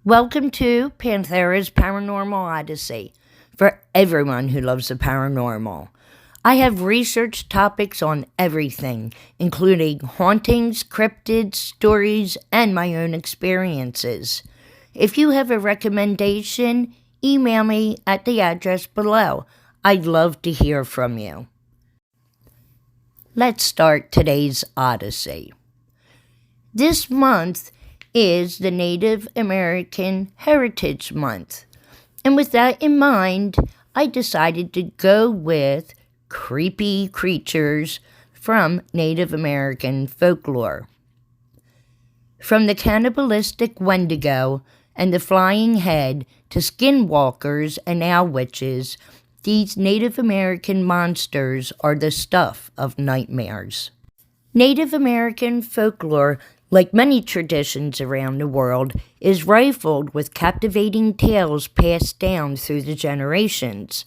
Welcome to Pantheras Paranormal Odyssey for everyone who loves the paranormal. I have researched topics on everything, including hauntings, cryptids, stories, and my own experiences. If you have a recommendation, email me at the address below. I'd love to hear from you. Let's start today's Odyssey. This month is the Native American Heritage Month. And with that in mind, I decided to go with creepy creatures from Native American folklore. From the cannibalistic Wendigo and the flying head to skinwalkers and owl witches, these Native American monsters are the stuff of nightmares. Native American folklore, like many traditions around the world, is rifled with captivating tales passed down through the generations.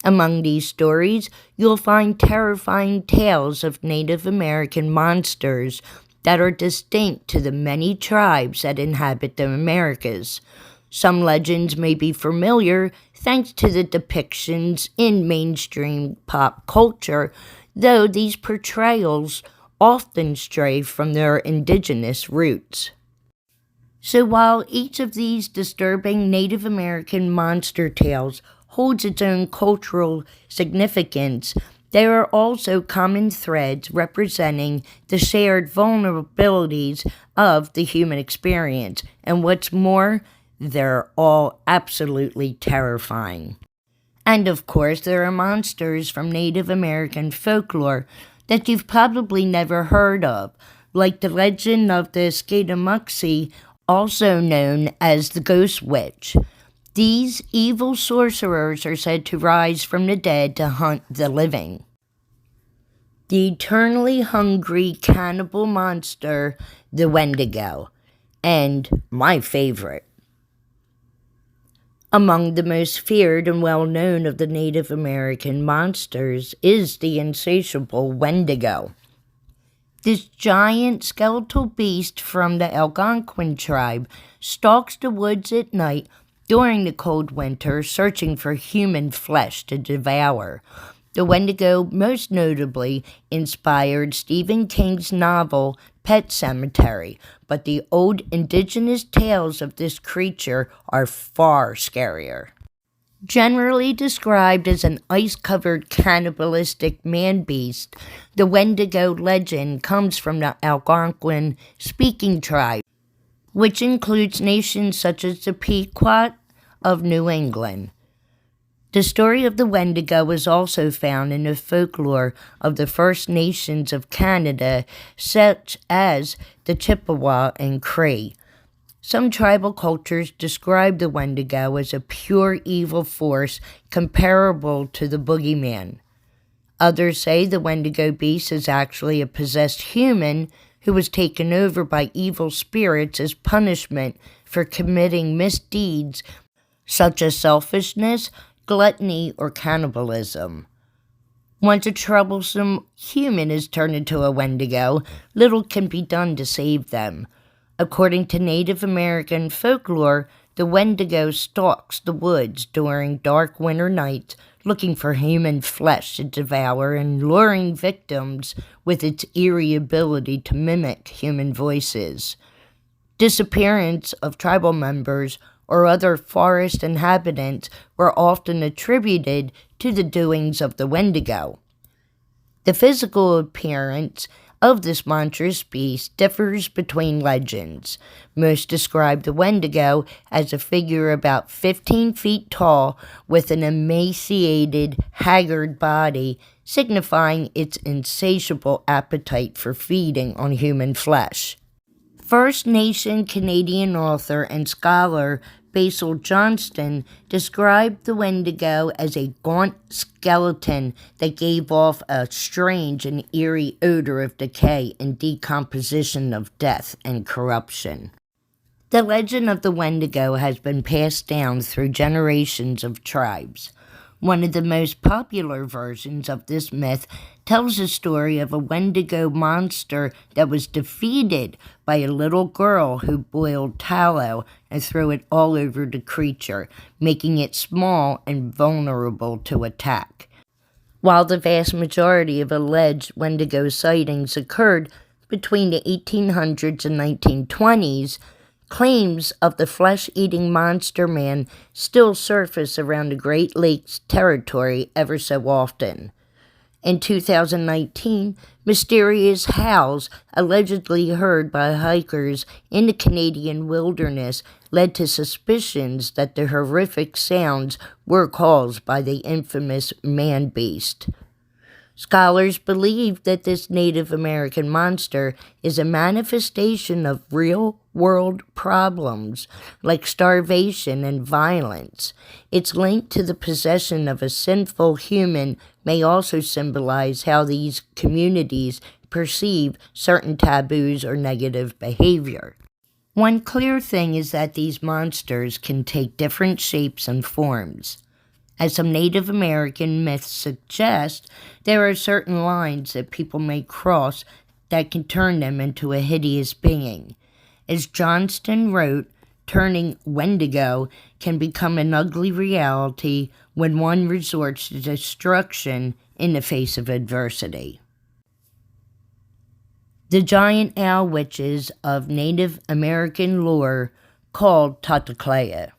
Among these stories, you'll find terrifying tales of Native American monsters that are distinct to the many tribes that inhabit the Americas. Some legends may be familiar thanks to the depictions in mainstream pop culture, though these portrayals often stray from their indigenous roots. So while each of these disturbing Native American monster tales holds its own cultural significance, there are also common threads representing the shared vulnerabilities of the human experience, and what's more, they're all absolutely terrifying. And of course, there are monsters from Native American folklore that you've probably never heard of, like the legend of the Scatamuxie, also known as the Ghost Witch. These evil sorcerers are said to rise from the dead to hunt the living. The eternally hungry cannibal monster, the Wendigo, and my favorite. Among the most feared and well-known of the Native American monsters is the insatiable Wendigo. This giant skeletal beast from the Algonquin tribe stalks the woods at night during the cold winter, searching for human flesh to devour. The Wendigo most notably inspired Stephen King's novel Pet Sematary, but the old indigenous tales of this creature are far scarier. Generally described as an ice-covered cannibalistic man-beast, the Wendigo legend comes from the Algonquin-speaking tribe, which includes nations such as the Pequot of New England. The story of the Wendigo is also found in the folklore of the First Nations of Canada, such as the Chippewa and Cree. Some tribal cultures describe the Wendigo as a pure evil force comparable to the boogeyman. Others say the Wendigo beast is actually a possessed human who was taken over by evil spirits as punishment for committing misdeeds such as selfishness, gluttony, or cannibalism. Once a troublesome human is turned into a Wendigo, little can be done to save them. According to Native American folklore, the Wendigo stalks the woods during dark winter nights, looking for human flesh to devour and luring victims with its eerie ability to mimic human voices. Disappearance of tribal members or other forest inhabitants were often attributed to the doings of the Wendigo. The physical appearance of this monstrous beast differs between legends. Most describe the Wendigo as a figure about 15 feet tall with an emaciated, haggard body, signifying its insatiable appetite for feeding on human flesh. First Nation Canadian author and scholar Basil Johnston described the Wendigo as a gaunt skeleton that gave off a strange and eerie odor of decay and decomposition of death and corruption. The legend of the Wendigo has been passed down through generations of tribes. One of the most popular versions of this myth tells the story of a Wendigo monster that was defeated by a little girl who boiled tallow and threw it all over the creature, making it small and vulnerable to attack. While the vast majority of alleged Wendigo sightings occurred between the 1800s and 1920s, claims of the flesh-eating monster man still surface around the Great Lakes territory ever so often. In 2019, mysterious howls allegedly heard by hikers in the Canadian wilderness led to suspicions that the horrific sounds were caused by the infamous man-beast. Scholars believe that this Native American monster is a manifestation of real-world problems like starvation and violence. Its link to the possession of a sinful human may also symbolize how these communities perceive certain taboos or negative behavior. One clear thing is that these monsters can take different shapes and forms. As some Native American myths suggest, there are certain lines that people may cross that can turn them into a hideous being. As Johnston wrote, turning Wendigo can become an ugly reality when one resorts to destruction in the face of adversity. The giant owl witches of Native American lore called Tataklea.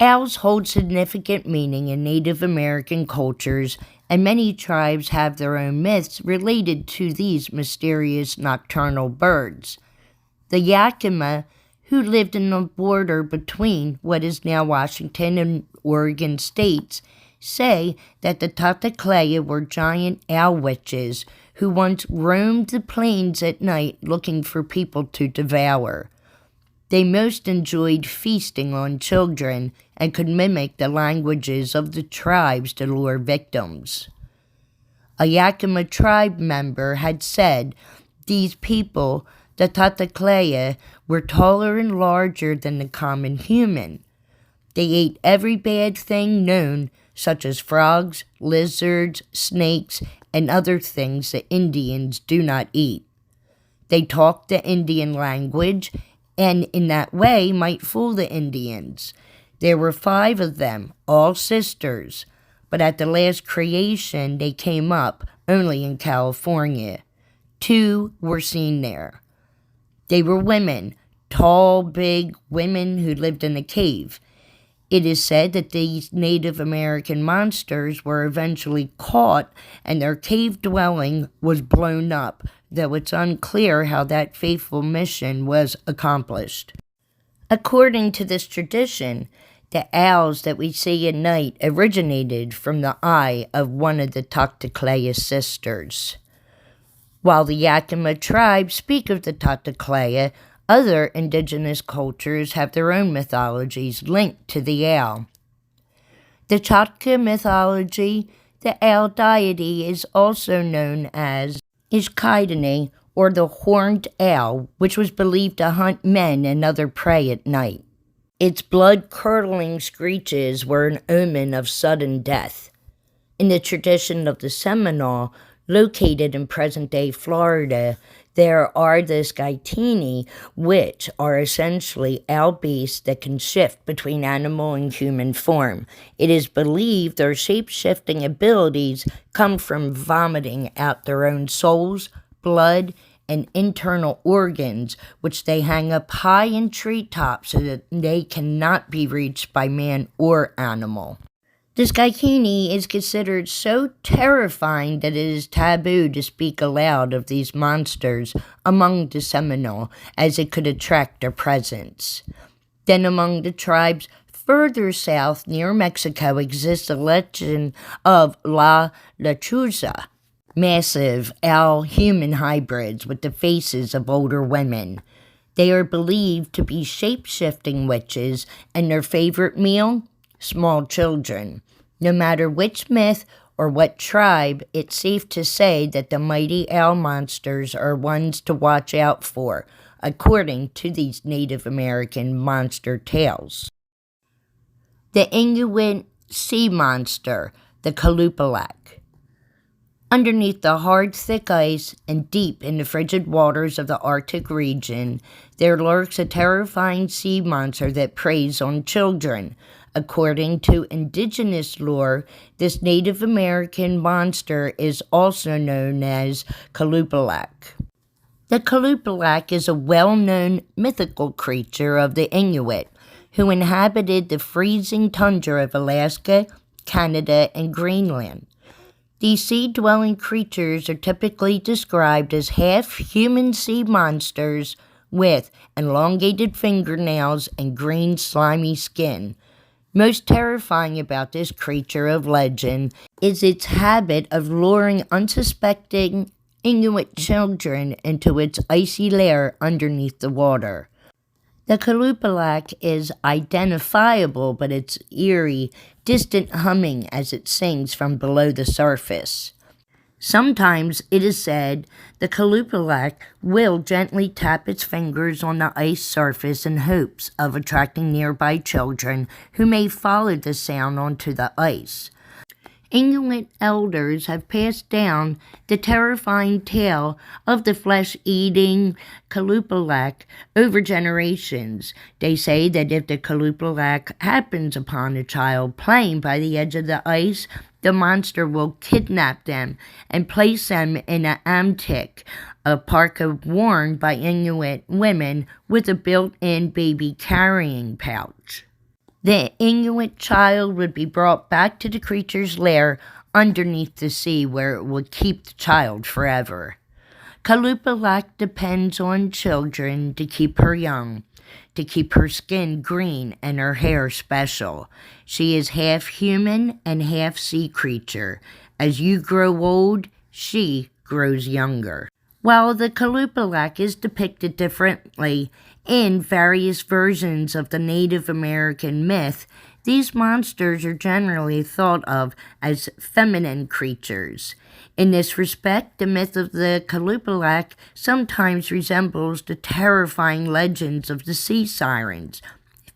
Owls hold significant meaning in Native American cultures, and many tribes have their own myths related to these mysterious nocturnal birds. The Yakima, who lived in the border between what is now Washington and Oregon states, say that the Tataklea were giant owl witches who once roamed the plains at night looking for people to devour. They most enjoyed feasting on children and could mimic the languages of the tribes to lure victims. A Yakima tribe member had said these people, the Tataklea, were taller and larger than the common human. They ate every bad thing known, such as frogs, lizards, snakes, and other things that Indians do not eat. They talked the Indian language and in that way might fool the Indians. There were 5 of them, all sisters, but at the last creation they came up only in California. 2 were seen there. They were women, tall, big women who lived in a cave. It is said that these Native American monsters were eventually caught and their cave dwelling was blown up, though it's unclear how that fateful mission was accomplished. According to this tradition, the owls that we see at night originated from the eye of one of the Tataklea sisters. While the Yakima tribe speak of the Tataklea, other indigenous cultures have their own mythologies linked to the owl. The Chakta mythology, the owl deity is also known as Ishkaidane, or the horned owl, which was believed to hunt men and other prey at night. Its blood-curdling screeches were an omen of sudden death. In the tradition of the Seminole, located in present-day Florida, there are the Skytini, which are essentially owl beasts that can shift between animal and human form. It is believed their shape-shifting abilities come from vomiting out their own souls, blood, and internal organs, which they hang up high in treetops so that they cannot be reached by man or animal. The Skytini is considered so terrifying that it is taboo to speak aloud of these monsters among the Seminole, as it could attract their presence. Then among the tribes further south near Mexico exists a legend of La Lechuza, massive owl-human hybrids with the faces of older women. They are believed to be shape-shifting witches, and their favorite meal? Small children. No matter which myth or what tribe, it's safe to say that the mighty owl monsters are ones to watch out for, according to these Native American monster tales. The Inuit sea monster, the Kalupalak. Underneath the hard, thick ice and deep in the frigid waters of the Arctic region, there lurks a terrifying sea monster that preys on children. According to indigenous lore, this Native American monster is also known as Kalupalak. The Kalupalak is a well-known mythical creature of the Inuit, who inhabited the freezing tundra of Alaska, Canada, and Greenland. These sea-dwelling creatures are typically described as half-human sea monsters with elongated fingernails and green slimy skin. Most terrifying about this creature of legend is its habit of luring unsuspecting Inuit children into its icy lair underneath the water. The Kalupalak is identifiable, but it's eerie, distant humming as it sings from below the surface. Sometimes, it is said, the Kalupalak will gently tap its fingers on the ice surface in hopes of attracting nearby children who may follow the sound onto the ice. Inuit elders have passed down the terrifying tale of the flesh-eating Kalupalak over generations. They say that if the Kalupalak happens upon a child playing by the edge of the ice, the monster will kidnap them and place them in an amtik, a parka worn by Inuit women with a built-in baby carrying pouch. The Inuit child would be brought back to the creature's lair underneath the sea, where it would keep the child forever. Kalupalak depends on children to keep her young, to keep her skin green and her hair special. She is half human and half sea creature. As you grow old, she grows younger. While the Kalupalak is depicted differently in various versions of the Native American myth, these monsters are generally thought of as feminine creatures. In this respect, the myth of the Kalupalak sometimes resembles the terrifying legends of the sea sirens,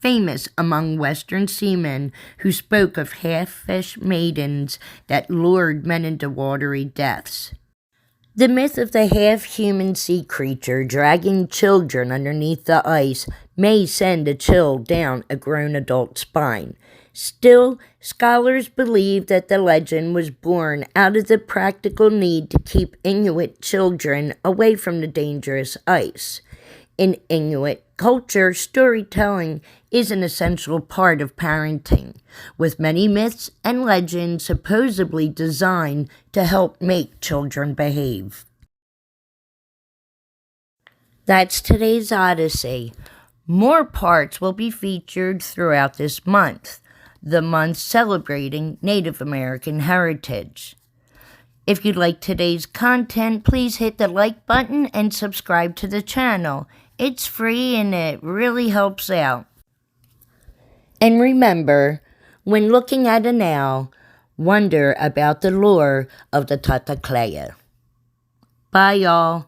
famous among Western seamen who spoke of half-fish maidens that lured men into watery deaths. The myth of the half-human sea creature dragging children underneath the ice may send a chill down a grown adult's spine. Still, scholars believe that the legend was born out of the practical need to keep Inuit children away from the dangerous ice. In Inuit culture, storytelling is an essential part of parenting, with many myths and legends supposedly designed to help make children behave. That's today's Odyssey. More parts will be featured throughout this month, the month celebrating Native American heritage. If you like today's content, please hit the like button and subscribe to the channel. It's free and it really helps out. And remember, when looking at an owl, wonder about the lore of the Tataklea. Bye, y'all.